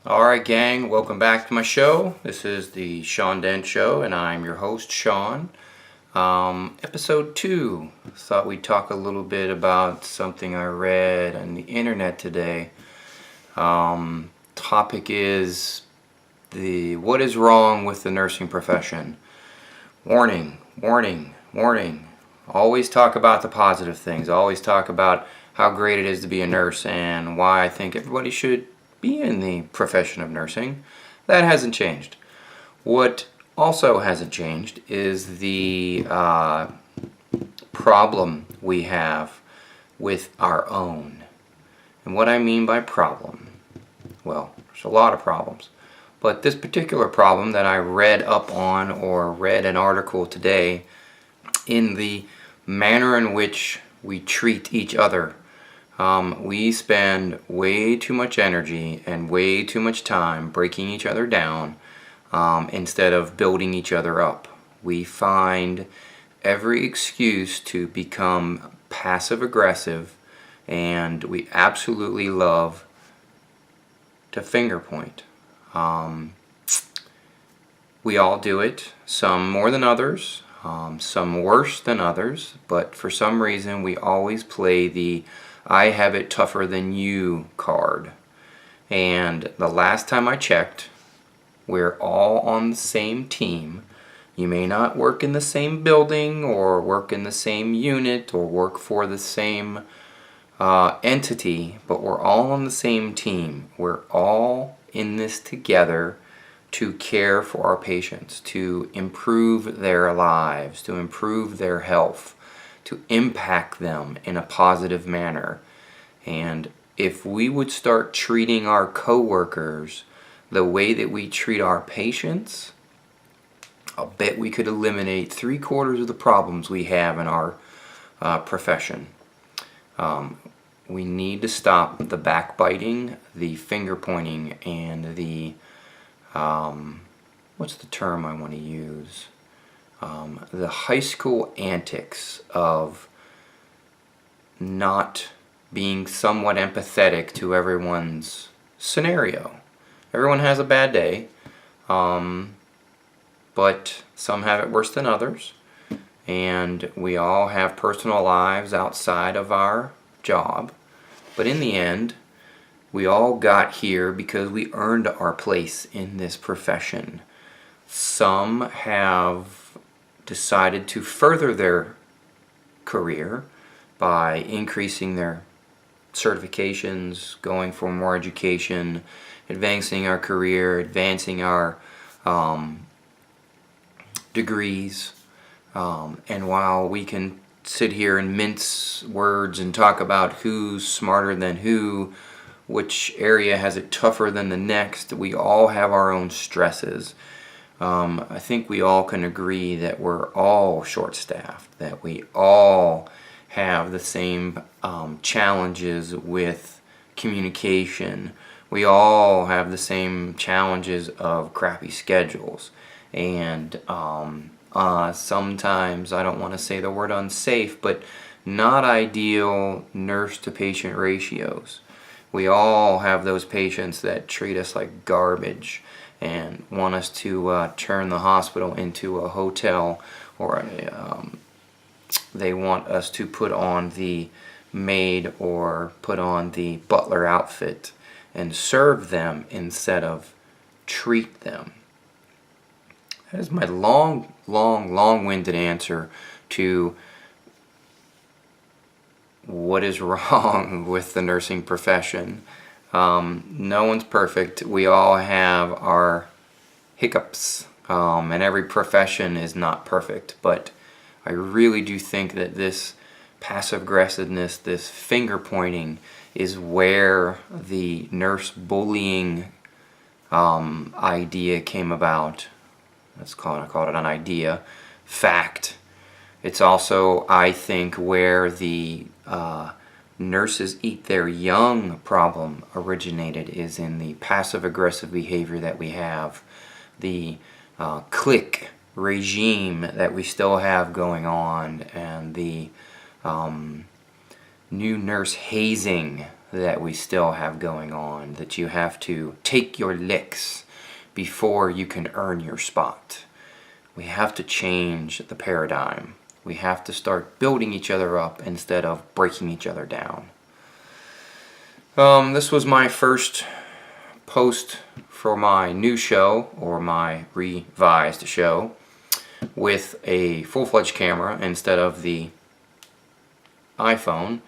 Alright gang, welcome back to my show. This is the Dent Show and I'm your host Sean. Episode 2. Thought we'd talk a little bit about something I read on the internet today. Topic is what is wrong with the nursing profession. Warning, warning, warning. Always talk about the positive things. Always talk about how great it is to be a nurse and why I think everybody should be in the profession of nursing. That hasn't changed. What also hasn't changed is the problem we have with our own. And what I mean by problem, well, there's a lot of problems. But this particular problem that I read up on or read an article today in the manner in which we treat each other. We spend way too much energy and way too much time breaking each other down instead of building each other up. We find every excuse to become passive aggressive, and we absolutely love to finger point. We all do it, some more than others, some worse than others, but for some reason we always play the I have it tougher than you card. And the last time I checked, we're all on the same team. You may not work in the same building or work in the same unit or work for the same entity, but we're all on the same team. We're all in this together to care for our patients, to improve their lives, to improve their health, to impact them in a positive manner. And if we would start treating our coworkers the way that we treat our patients, I'll bet we could eliminate 3/4 of the problems we have in our profession. We need to stop the backbiting, the finger pointing, and the what's the term I want to use? The high school antics of not being somewhat empathetic to everyone's scenario. Everyone has a bad day, but some have it worse than others, and we all have personal lives outside of our job. But in the end, we all got here because we earned our place in this profession. Some have decided to further their career by increasing their certifications, going for more education, advancing our career, advancing our degrees. And while we can sit here and mince words and talk about who's smarter than who, which area has it tougher than the next, we all have our own stresses. I think we all can agree that we're all short-staffed, that we all have the same challenges with communication. We all have the same challenges of crappy schedules. And sometimes, I don't want to say the word unsafe, but not ideal nurse-to-patient ratios. We all have those patients that treat us like garbage and want us to turn the hospital into a hotel, or they want us to put on the maid or put on the butler outfit and serve them instead of treat them. That is my long-winded answer to what is wrong with the nursing profession. No one's perfect. We all have our hiccups, and every profession is not perfect, but I really do think that this passive aggressiveness, this finger pointing, is where the nurse bullying idea came about. I call it an idea. Fact. It's also, I think, where the nurses eat their young problem originated, is in the passive aggressive behavior that we have, the clique regime that we still have going on, and the new nurse hazing that we still have going on, that you have to take your licks before you can earn your spot. We have to change the paradigm. We have to start building each other up instead of breaking each other down. This was my first post for my new show, or my revised show, with a full-fledged camera instead of the iPhone.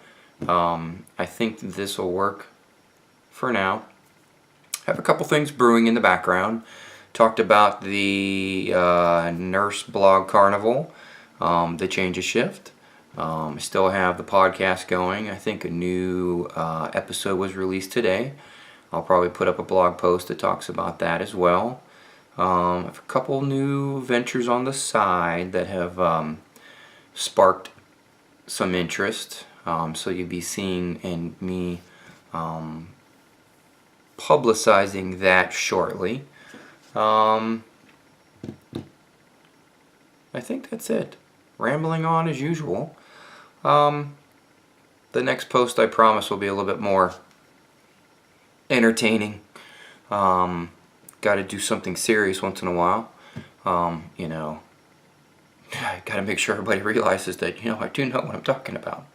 I think this will work for now. I have a couple things brewing in the background. Talked about the Nurse Blog Carnival, the Change of Shift. Still have the podcast going. I think a new episode was released today. I'll probably put up a blog post that talks about that as well. I have a couple new ventures on the side that have sparked some interest. So you'll be seeing me publicizing that shortly. I think that's it. Rambling on as usual. The next post, I promise, will be a little bit more entertaining. Got to do something serious once in a while. You know, I got to make sure everybody realizes that, you know, I do know what I'm talking about.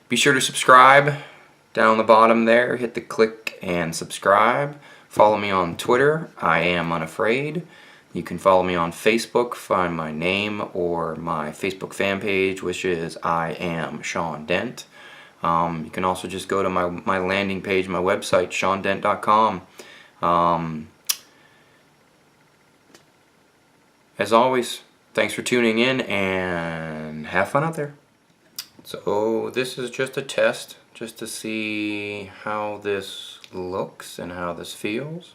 Be sure to subscribe down the bottom there. Hit the click and subscribe. Follow me on Twitter. I am unafraid. You can follow me on Facebook. Find my name or my Facebook fan page, which is I am Sean Dent. You can also just go to my landing page, my website, SeanDent.com. As always, thanks for tuning in and have fun out there. So this is just a test, just to see how this looks and how this feels.